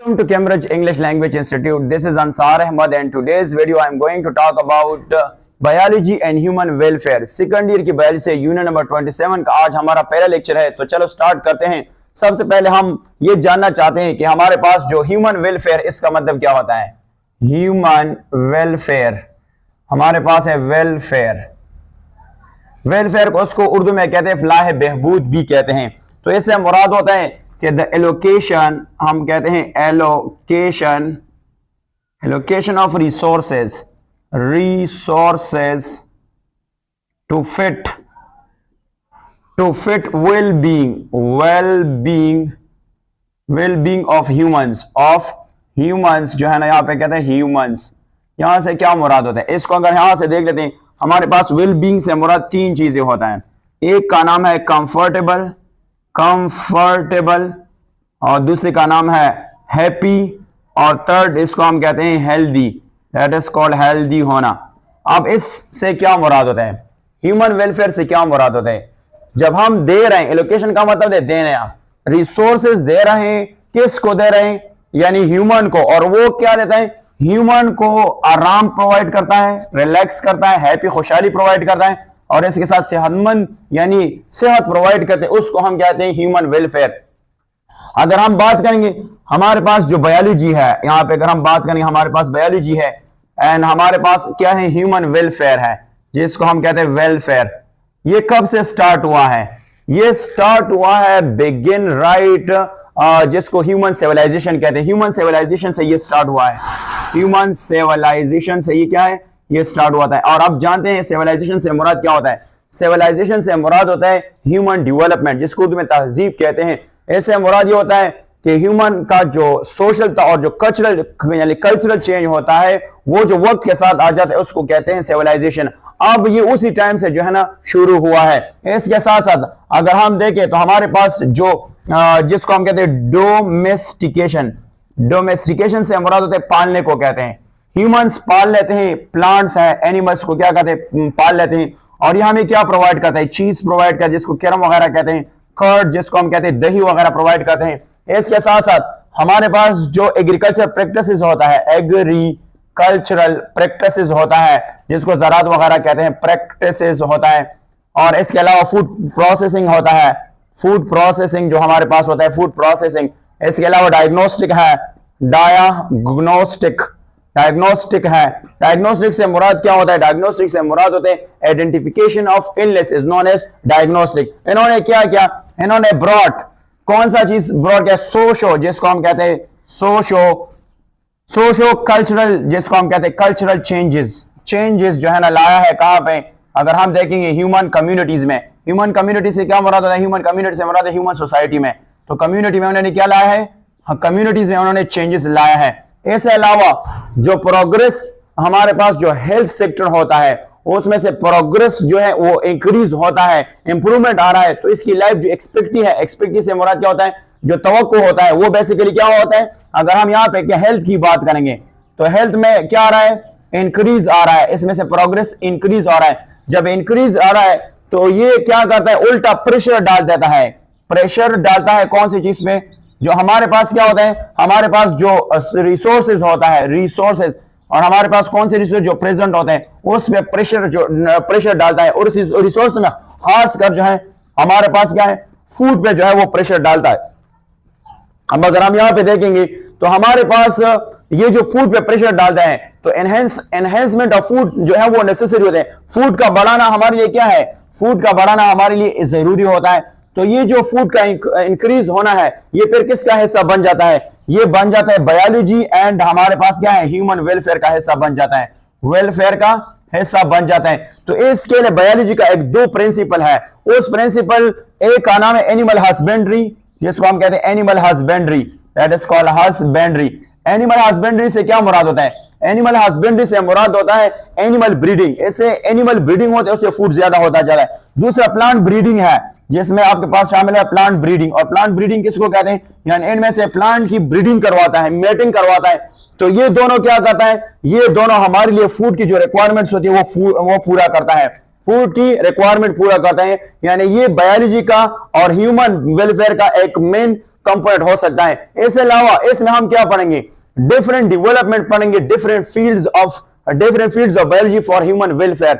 Welcome to Cambridge English Language Institute. This is Ansar Ahmad and today's video I am going to talk about biology and human welfare. Second year की biology से unit number 27 का आज हमारा पहला lecture है। तो चलो start करते हैं। सबसे पहले हम ये जानना चाहते हैं कि हमारे पास जो ह्यूमन वेलफेयर, इसका मतलब क्या होता है। ह्यूमन वेलफेयर, हमारे पास है वेलफेयर। वेलफेयर को उसको उर्दू में कहते हैं फलाह बहबूद भी कहते हैं। तो इससे मुराद होता है कि द एलोकेशन, हम कहते हैं allocation of resources to fit well being of humans जो है ना, यहाँ पे कहते हैं ह्यूमंस। यहां से क्या मुराद होता है, इसको अगर यहां से देख लेते हैं, हमारे पास वेल बीइंग से मुराद तीन चीजें होता है। एक का नाम है कंफर्टेबल और दूसरे का नाम है हैप्पी और थर्ड इसको हम कहते हैं healthy. That is called healthy होना। अब इससे क्या मुराद होता है, ह्यूमन वेलफेयर से क्या मुराद होता है। जब हम दे रहे हैं, एलोकेशन का मतलब है दे रहे हैं, रिसोर्सेज दे रहे हैं, किसको दे रहे हैं, यानी ह्यूमन को। और वो क्या देता है, ह्यूमन को आराम प्रोवाइड करता है, रिलैक्स करता है, हैप्पी खुशहाली प्रोवाइड करता है और इसके साथ सेहतमंद यानी सेहत प्रोवाइड करते हैं, उसको हम कहते हैं ह्यूमन वेलफेयर। अगर हम बात करेंगे हमारे पास जो बायोलॉजी है, यहां पे अगर हम बात करेंगे हमारे पास बायोलॉजी है एंड हमारे पास क्या है, ह्यूमन वेलफेयर है, जिसको हम कहते हैं वेलफेयर। ये कब से स्टार्ट हुआ है, ये स्टार्ट हुआ है बिगिन राइट, जिसको ह्यूमन सिविलाइजेशन कहते हैं। ह्यूमन सिविलाइजेशन से ये स्टार्ट हुआ है, ह्यूमन सिविलाइजेशन से ये क्या है, ये स्टार्ट हुआ है। और आप जानते हैं सिविलाइजेशन से मुराद क्या होता है, सिविलाइजेशन से मुराद होता है ह्यूमन डेवलपमेंट, जिसको उर्दू में तहजीब कहते हैं। इससे मुराद ये होता है कि ह्यूमन का जो सोशल और जो कल्चरल चेंज होता है, वो जो वक्त के साथ आ जाता है, उसको कहते हैं सिविलाइजेशन। अब ये उसी टाइम से जो है ना शुरू हुआ है। इसके साथ साथ अगर हम देखें तो हमारे पास जो जिसको हम कहते हैं डोमेस्टिकेशन से मुराद होते हैं पालने को कहते हैं। ह्यूमंस पाल लेते हैं, प्लांट्स हैं, एनिमल्स को क्या कहते हैं, पाल लेते हैं। और ये हमें क्या प्रोवाइड करता है, चीज प्रोवाइड करता है, जिसको कैरम वगैरह कहते हैं, कर्ड जिसको हम कहते हैं दही वगैरह प्रोवाइड करते हैं। इसके साथ साथ हमारे पास जो एग्रीकल्चर प्रैक्टिसेस होता है, एग्रीकल्चरल प्रैक्टिसेस होता है, जिसको ज़राअत वगैरह कहते हैं, प्रैक्टिसेस होता है। और इसके अलावा फूड प्रोसेसिंग होता है, फूड प्रोसेसिंग जो हमारे पास होता है, फूड प्रोसेसिंग। इसके अलावा डायग्नोस्टिक है, डायग्नोस्टिक है। डायग्नोस्टिक से मुराद क्या होता है, डायग्नोस्टिक से मुराद होते हैं identification of illness is known as diagnostic. इन्होंने क्या किया, इन्होंने ब्रॉट, कौन सा चीज ब्रॉट किया, सोशो जिसको हम कहते हैं सोशो कल्चरल, जिसको हम कहते हैं कल्चरल चेंजेस जो है ना लाया है। कहां पे, अगर हम देखेंगे ह्यूमन कम्युनिटीज में। ह्यूमन कम्युनिटी से क्या मुराद होता है, ह्यूमन कम्युनिटी से मुराद है ह्यूमन सोसाइटी में। तो कम्युनिटी में उन्होंने क्या लाया है, कम्युनिटीज में उन्होंने चेंजेस लाया है। इसके अलावा जो प्रोग्रेस हमारे पास जो हेल्थ सेक्टर होता है, उसमें से प्रोग्रेस जो है वो इंक्रीज होता है, इंप्रूवमेंट आ रहा है। तो इसकी लाइफ जो एक्सपेक्टी है, एक्सपेक्टी से मुराद क्या होता है, जो तवक्को होता है, वो बेसिकली क्या होता है। अगर हम यहाँ पे क्या हेल्थ की बात करेंगे तो हेल्थ में क्या आ रहा है, इंक्रीज आ रहा है, इसमें से प्रोग्रेस इंक्रीज आ रहा है। जब इंक्रीज आ रहा है तो ये क्या करता है, उल्टा प्रेशर डाल देता है। प्रेशर डालता है कौन सी चीज में, जो हमारे पास क्या होता है, हमारे पास जो रिसोर्सेज होता है, रिसोर्सेज, और हमारे पास कौन से रिसोर्स जो प्रेजेंट होते हैं, उसमें प्रेशर डालता है। और उस रिसोर्स में खासकर जो है हमारे पास क्या है, फूड पे जो है वो प्रेशर डालता है। अब अगर हम यहाँ पे देखेंगे तो हमारे पास ये जो फूड पे प्रेशर डालता है, तो एनहेंसमेंट ऑफ फूड जो है वो नेसेसरी होते हैं। फूड का बढ़ाना हमारे लिए क्या है, फूड का बढ़ाना हमारे लिए जरूरी होता है। तो ये जो फूड का इंक्रीज होना है, ये फिर किसका हिस्सा बन जाता है, ये बन जाता है बायोलॉजी एंड हमारे पास क्या है, ह्यूमन वेलफेयर का हिस्सा बन जाता है, वेलफेयर का हिस्सा बन जाता है। तो इसके लिए बायोलॉजी का एक दो प्रिंसिपल है। उस प्रिंसिपल एक का नाम है एनिमल हस्बेंड्री, जिसको हम कहते हैं animal husbandry, that is called husbandry. Animal husbandry से क्या मुराद होता है, एनिमल हस्बेंड्री से मुराद होता है एनिमल ब्रीडिंग। इससे एनिमल ब्रीडिंग होता है, उससे फूड ज्यादा होता जा रहा है। दूसरा प्लांट ब्रीडिंग है, जिसमें आपके पास शामिल है प्लांट ब्रीडिंग। और प्लांट ब्रीडिंग किसको कहते हैं, यानी इनमें से प्लांट की ब्रीडिंग करवाता है, मेटिंग करवाता है। तो ये दोनों क्या करता है, ये दोनों हमारे लिए फूड की जो रिक्वायरमेंट्स होती है वो पूरा करता है, फूड की रिक्वायरमेंट पूरा करता है। यानी ये बायोलॉजी का और ह्यूमन वेलफेयर का एक मेन कंपोनेंट हो सकता है। इसके अलावा इसमें हम क्या पढ़ेंगे, डिफरेंट डेवलपमेंट पढ़ेंगे, different fields of biology for human welfare.